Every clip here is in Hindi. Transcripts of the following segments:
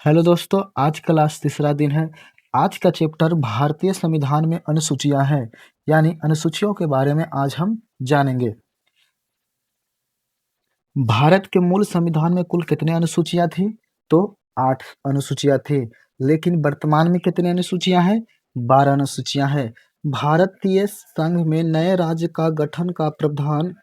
हेलो दोस्तों, आज क्लास तीसरा दिन है। आज का चैप्टर भारतीय संविधान में अनुसूचियां हैं, यानी अनुसूचियों के बारे में आज हम जानेंगे। भारत के मूल संविधान में कुल कितने अनुसूचियां थी? तो 8 अनुसूचियां थी। लेकिन वर्तमान में कितने अनुसूचियां हैं? 12 अनुसूचियां हैं। भारतीय संघ में नए राज्य का गठन का प्रावधान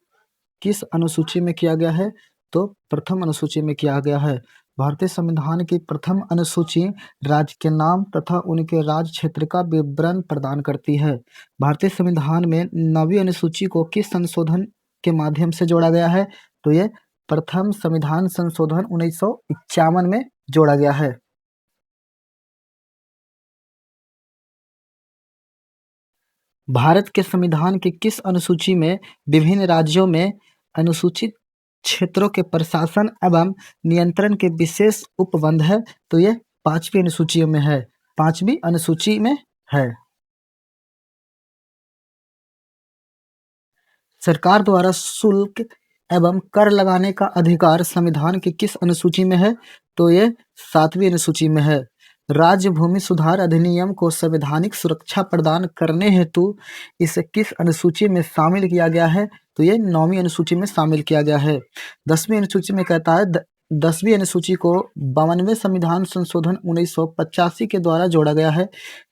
किस अनुसूची में किया गया है? तो प्रथम अनुसूची में किया गया है। भारतीय संविधान की प्रथम अनुसूची राज्य के नाम तथा उनके राज्य क्षेत्र का विवरण प्रदान करती है। भारतीय संविधान में 9वीं अनुसूची को किस संशोधन के माध्यम से जोड़ा गया है? तो ये प्रथम संविधान संशोधन 1951 में जोड़ा गया है। भारत के संविधान की किस अनुसूची में विभिन्न राज्यों में अनुसूचित क्षेत्रों के प्रशासन एवं नियंत्रण के विशेष उपबंध है? तो ये 5वीं अनुसूची में है। 5वीं अनुसूची में है। सरकार द्वारा शुल्क एवं कर लगाने का अधिकार संविधान की किस अनुसूची में है? तो ये 7वीं अनुसूची में है। राज्य भूमि सुधार अधिनियम को संवैधानिक सुरक्षा प्रदान करने हेतु इसे किस अनुसूची में शामिल किया गया है? तो ये 9वीं अनुसूची में शामिल किया गया है। 10वीं अनुसूची में कहता है 10वीं अनुसूची को 52वें संविधान संशोधन 1985 के द्वारा जोड़ा गया है।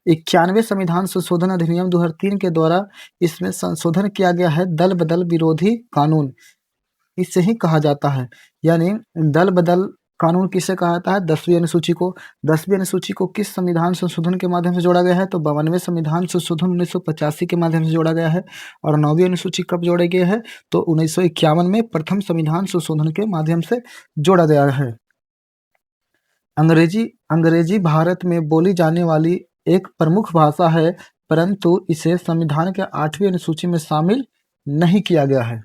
91वें संविधान संशोधन अधिनियम 2003 के द्वारा इसमें संशोधन किया गया है दल बदल विरोधी कानून, इसे ही कहा जाता है। यानी दल बदल कानून किसे कहा जाता है? 10वीं अनुसूची को। 10वीं अनुसूची को किस संविधान संशोधन के माध्यम से जोड़ा गया है? तो 52वें संविधान संशोधन 1985 के माध्यम से जोड़ा गया है। और 9वीं अनुसूची कब जोड़ी गई है? तो 1951 में प्रथम संविधान संशोधन के माध्यम से जोड़ा गया है। अंग्रेजी भारत में बोली जाने वाली एक प्रमुख भाषा है, परंतु इसे संविधान के 8वीं अनुसूची में शामिल नहीं किया गया है।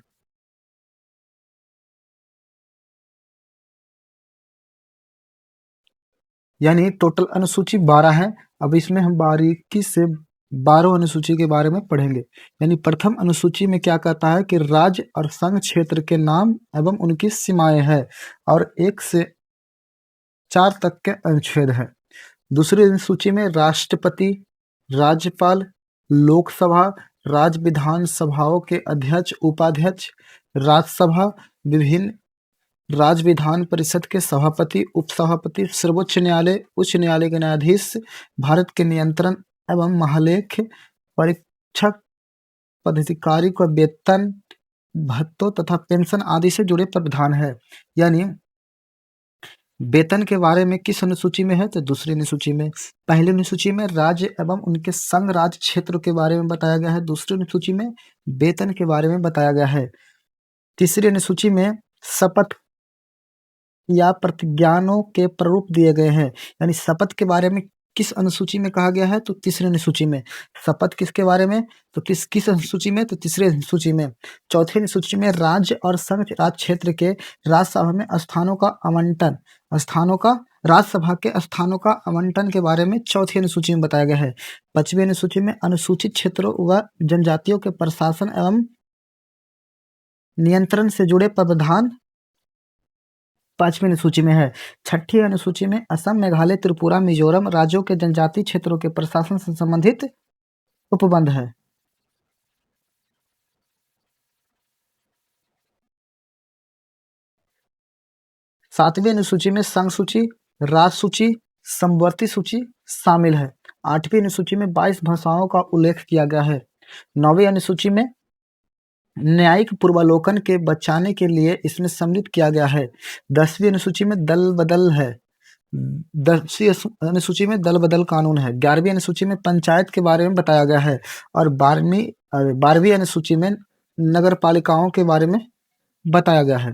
यानी टोटल अनुसूची 12 है। अब इसमें हम बारीकी से 12 अनुसूची के बारे में पढ़ेंगे। यानी प्रथम अनुसूची में क्या कहता है कि राज्य और संघ क्षेत्र के नाम एवं उनकी सीमाएं हैं और 1 से 4 तक के अनुच्छेद हैं। दूसरी अनुसूची में राष्ट्रपति, राज्यपाल, लोकसभा, राज्य विधानसभाओं के अध्यक्ष, उपाध्यक्ष, राज्यसभा, विभिन्न राज्य विधान परिषद के सभापति, उपसभापति, सर्वोच्च न्यायालय, उच्च न्यायालय के न्यायाधीश, भारत के नियंत्रण एवं महालेख परीक्षक पदाधिकारी को वेतन, भत्तों तथा पेंशन आदि से जुड़े प्रावधान है। यानी वेतन के बारे में किस अनुसूची में है? तो दूसरी अनुसूची में। पहली अनुसूची में राज्य एवं उनके संघ राज्य क्षेत्र के बारे में बताया गया है। दूसरी अनुसूची में वेतन के बारे में बताया गया है। तीसरी अनुसूची में शपथ या प्रतिज्ञानों के प्रारूप दिए गए हैं। यानी शपथ के बारे में किस अनुसूची में कहा गया है? तो तीसरी अनुसूची में। शपथ किसके बारे में? तो किस अनुसूची में? तो तीसरी अनुसूची में। चौथी अनुसूची में राज्य और संघ राज्य क्षेत्र के राज्यसभा में राज्यसभा के स्थानों का आवंटन के बारे में चौथी अनुसूची में बताया गया है। 5वीं अनुसूची में अनुसूचित क्षेत्रों व जनजातियों के प्रशासन एवं नियंत्रण से जुड़े प्रावधान 5वीं अनुसूची में है। 6ठी अनुसूची में असम, मेघालय, त्रिपुरा, मिजोरम राज्यों के जनजातीय क्षेत्रों के प्रशासन से संबंधित उपबंध है। सातवीं अनुसूची में संघ सूची, राज्य सूची, समवर्ती सूची शामिल है। 8वीं अनुसूची में 22 भाषाओं का उल्लेख किया गया है। 9वीं अनुसूची में न्यायिक पूर्वावलोकन के बचाने के लिए इसमें सम्मिलित किया गया है। 10वीं अनुसूची में दल बदल है। 10वीं अनुसूची में दल बदल कानून है। 11वीं अनुसूची में पंचायत के बारे में बताया गया है और 12वीं अनुसूची में नगर पालिकाओं के बारे में बताया गया है।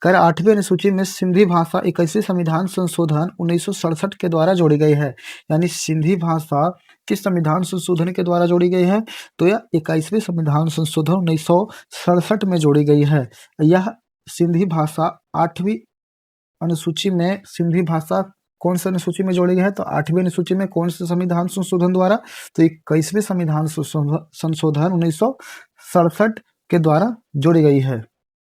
8वीं अनुसूची में सिंधी भाषा 21वें संविधान संशोधन 1967 के द्वारा जोड़ी गई है। यानी सिंधी भाषा किस संविधान संशोधन के द्वारा जोड़ी गई है? तो यह 21वें संविधान संशोधन 1967 में जोड़ी गई है। यह सिंधी भाषा 8वीं अनुसूची में सिंधी भाषा कौन सी अनुसूची में जोड़ी गई है? तो 8वीं अनुसूची में कौन से संविधान संशोधन द्वारा? तो 21वें संविधान संशोधन 1967 के द्वारा जोड़ी गई है।